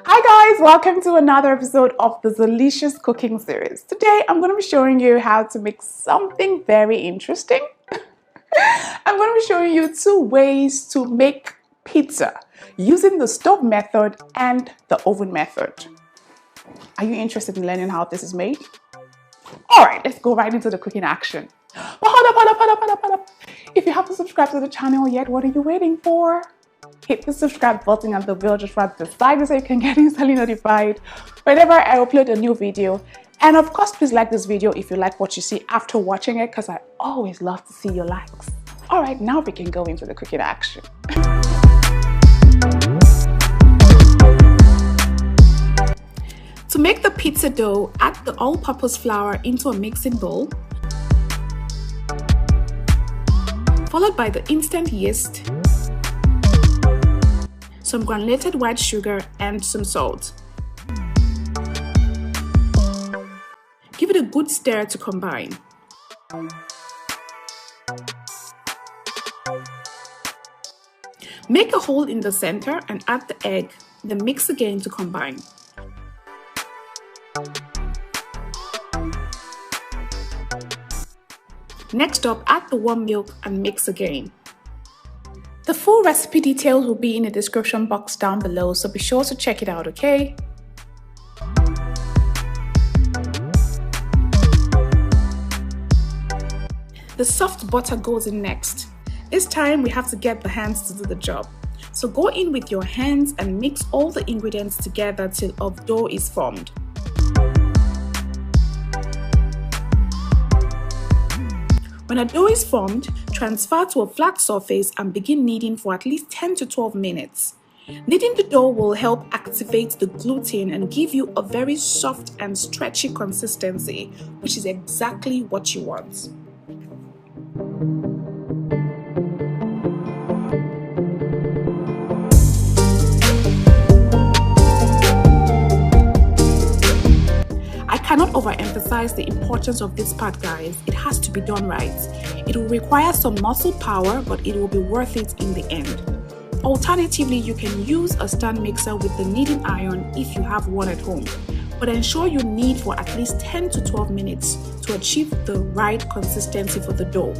Hi guys, welcome to another episode of the delicious cooking series. Today I'm going to be showing you how to make something very interesting. I'm going to be showing you 2 ways to make pizza using the stove method and the oven method. Are you interested in learning how this is made? Alright, let's go right into the cooking action. But hold up. If you haven't subscribed to the channel yet, what are you waiting for? Hit the subscribe button and the bell just right beside you so you can get instantly notified whenever I upload a new video. And of course, please like this video if you like what you see after watching it, because I always love to see your likes. Alright, now we can go into the cooking action. To make the pizza dough, add the all-purpose flour into a mixing bowl, followed by the instant yeast, some granulated white sugar, and some salt. Give it a good stir to combine. Make a hole in the center and add the egg, then mix again to combine. Next up, add the warm milk and mix again. The full recipe details will be in the description box down below, so be sure to check it out, okay? The soft butter goes in next. This time we have to get the hands to do the job. So go in with your hands and mix all the ingredients together till a dough is formed. When a dough is formed, transfer to a flat surface and begin kneading for at least 10 to 12 minutes. Kneading the dough will help activate the gluten and give you a very soft and stretchy consistency, which is exactly what you want. I cannot overemphasize the importance of this part, guys. It has to be done right. It will require some muscle power, but it will be worth it in the end. Alternatively, you can use a stand mixer with the kneading iron if you have one at home, but ensure you knead for at least 10 to 12 minutes to achieve the right consistency for the dough.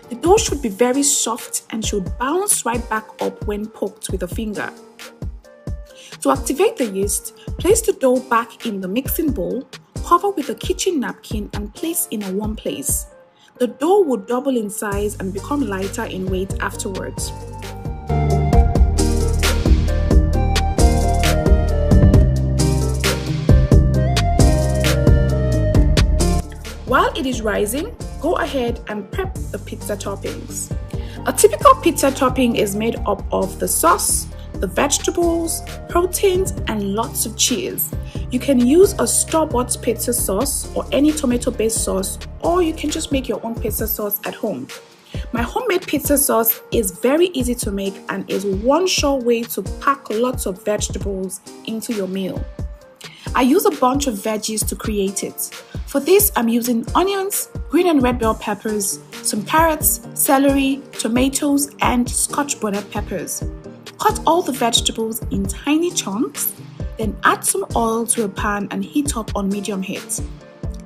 The dough should be very soft and should bounce right back up when poked with a finger. To activate the yeast, place the dough back in the mixing bowl, cover with a kitchen napkin and place in a warm place. The dough will double in size and become lighter in weight afterwards. While it is rising, go ahead and prep the pizza toppings. A typical pizza topping is made up of the sauce, the vegetables, proteins, and lots of cheese. You can use a store-bought pizza sauce or any tomato-based sauce, or you can just make your own pizza sauce at home. My homemade pizza sauce is very easy to make and is one sure way to pack lots of vegetables into your meal. I use a bunch of veggies to create it. For this, I'm using onions, green and red bell peppers, some carrots, celery, tomatoes, and Scotch bonnet peppers. Cut all the vegetables in tiny chunks, then add some oil to a pan and heat up on medium heat.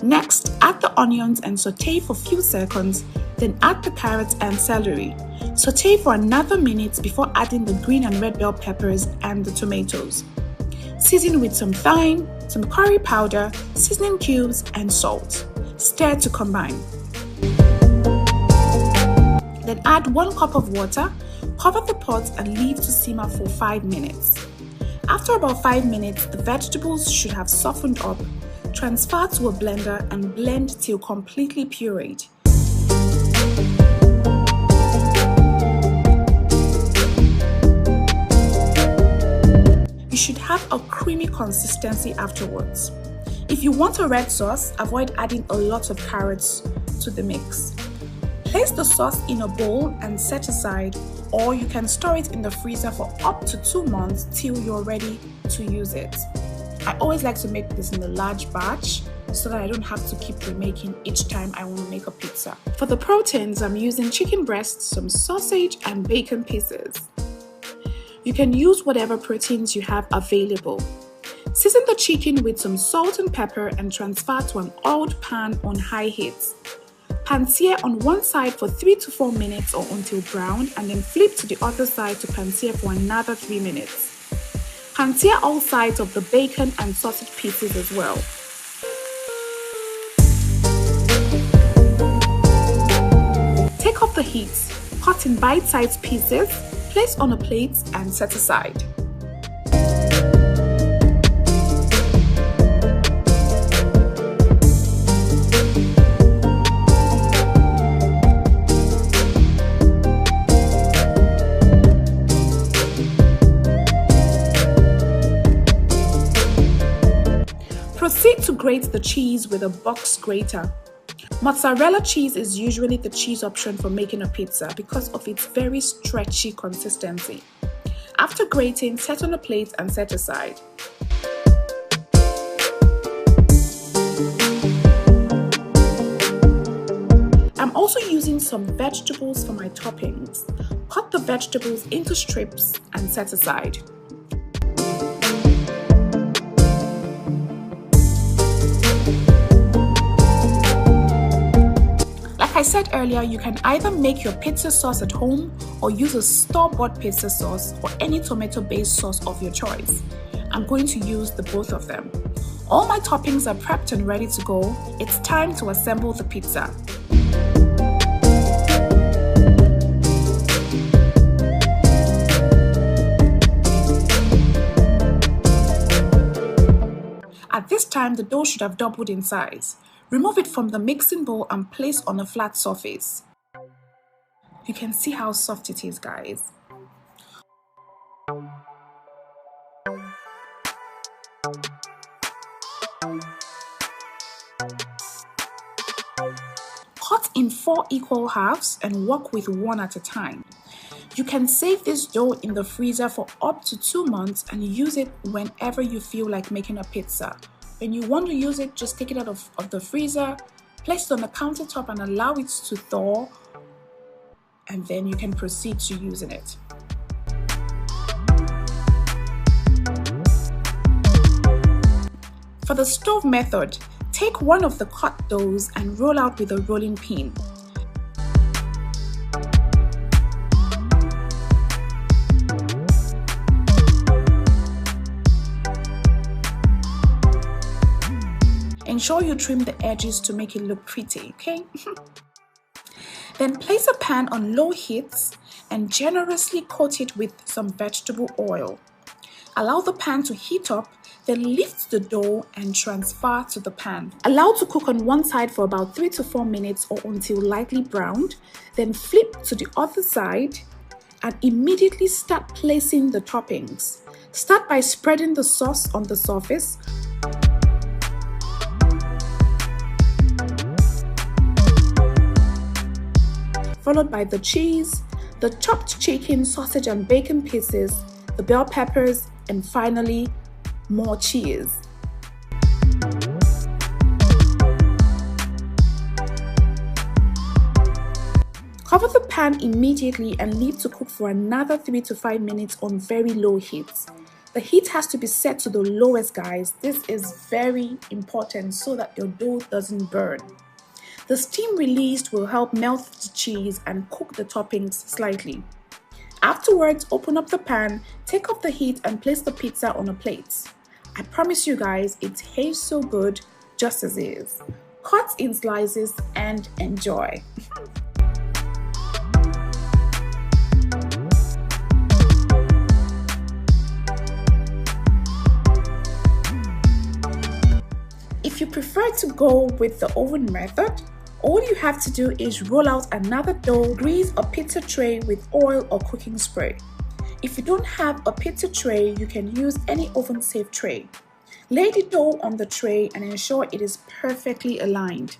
Next, add the onions and saute for a few seconds, then add the carrots and celery. Saute for another minute before adding the green and red bell peppers and the tomatoes. Season with some thyme, some curry powder, seasoning cubes, and salt. Stir to combine. Then add 1 cup of water, cover the pot and leave to simmer for 5 minutes. After about 5 minutes, the vegetables should have softened up. Transfer to a blender and blend till completely pureed. You should have a creamy consistency afterwards. If you want a red sauce, avoid adding a lot of carrots to the mix. Place the sauce in a bowl and set aside. or you can store it in the freezer for up to 2 months till you're ready to use it. I always like to make this in a large batch so that I don't have to keep remaking each time I want to make a pizza. For the proteins, I'm using chicken breasts, some sausage and bacon pieces. You can use whatever proteins you have available. Season the chicken with some salt and pepper and transfer to an oiled pan on high heat. Pan-sear on one side for 3 to 4 minutes or until brown, and then flip to the other side to pan-sear for another 3 minutes. Pan-sear all sides of the bacon and sausage pieces as well. Take off the heat, cut in bite-sized pieces, place on a plate and set aside. Proceed to grate the cheese with a box grater. Mozzarella cheese is usually the cheese option for making a pizza because of its very stretchy consistency. After grating, set on a plate and set aside. I'm also using some vegetables for my toppings. Cut the vegetables into strips and set aside. Like I said earlier, you can either make your pizza sauce at home or use a store-bought pizza sauce or any tomato-based sauce of your choice. I'm going to use the both of them. All my toppings are prepped and ready to go. It's time to assemble the pizza. At this time, the dough should have doubled in size. Remove it from the mixing bowl and place on a flat surface. You can see how soft it is, guys. Cut in 4 equal halves and work with one at a time. You can save this dough in the freezer for up to 2 months and use it whenever you feel like making a pizza. When you want to use it, just take it out of the freezer, place it on the countertop and allow it to thaw, and then you can proceed to using it. For the stove method, take one of the cut doughs and roll out with a rolling pin. Ensure you trim the edges to make it look pretty, okay? Then place a pan on low heat and generously coat it with some vegetable oil. Allow the pan to heat up, then lift the dough and transfer to the pan. Allow to cook on one side for about 3 to 4 minutes or until lightly browned, then flip to the other side and immediately start placing the toppings. Start by spreading the sauce on the surface. Followed by the cheese, the chopped chicken, sausage and bacon pieces, the bell peppers, and finally, more cheese. Cover the pan immediately and leave to cook for another 3 to 5 minutes on very low heat. The heat has to be set to the lowest, guys. This is very important so that your dough doesn't burn. The steam released will help melt the cheese and cook the toppings slightly. Afterwards, open up the pan, take off the heat and place the pizza on a plate. I promise you guys, it tastes so good just as is. Cut in slices and enjoy. If you prefer to go with the oven method, all you have to do is roll out another dough, grease a pizza tray with oil or cooking spray. If you don't have a pizza tray, you can use any oven-safe tray. Lay the dough on the tray and ensure it is perfectly aligned.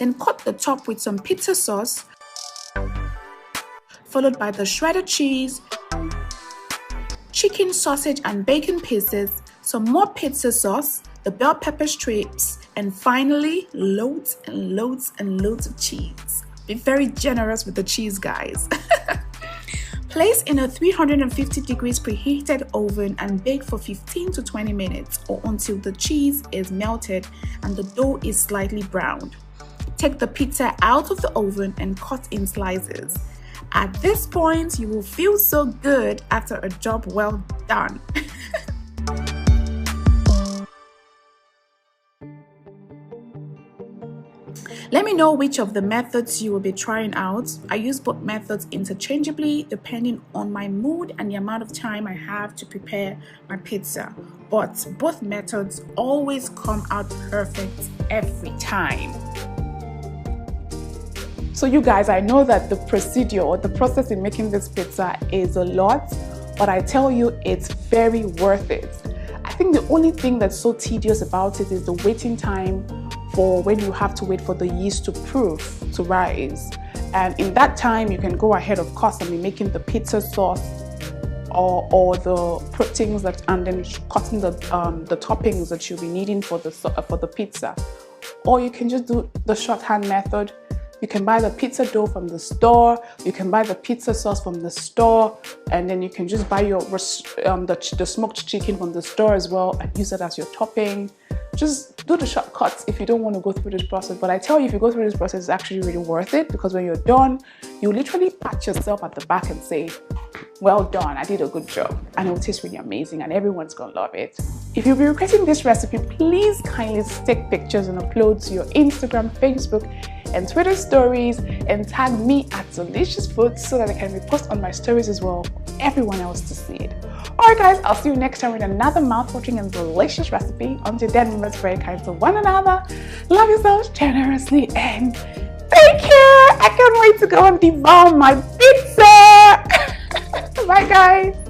Then coat the top with some pizza sauce, followed by the shredded cheese, chicken, sausage and bacon pieces, some more pizza sauce, the bell pepper strips, and finally loads and loads and loads of cheese. Be very generous with the cheese, guys. Place in a 350 degrees preheated oven and bake for 15 to 20 minutes or until the cheese is melted and the dough is slightly browned. Take the pizza out of the oven and cut in slices. At this point, you will feel so good after a job well done. Let me know which of the methods you will be trying out. I use both methods interchangeably depending on my mood and the amount of time I have to prepare my pizza. But both methods always come out perfect every time. So you guys, I know that the procedure or the process in making this pizza is a lot, but I tell you, it's very worth it. I think the only thing that's so tedious about it is the waiting time for when you have to wait for the yeast to rise. And in that time, you can go ahead, of course, and be making the pizza sauce or the proteins and then cutting the toppings that you'll be needing for the pizza. Or you can just do the shorthand method. You can buy the pizza dough from the store, you can buy the pizza sauce from the store, and then you can just buy your the smoked chicken from the store as well and use it as your topping. Just do the shortcuts if you don't want to go through this process. But I tell you, if you go through this process, it's actually really worth it, because when you're done, you literally pat yourself at the back and say, well done, I did a good job, and it will taste really amazing and everyone's gonna love it. If you'll be requesting this recipe, please kindly take pictures and upload to your Instagram, Facebook and Twitter stories and tag me at Delicious Foods so that I can repost on my stories as well for everyone else to see it. Alright guys, I'll see you next time with another mouth-watering and delicious recipe. Until then, remember to be very kind to one another, love yourselves generously, and take care! I can't wait to go and devour my pizza! Bye guys!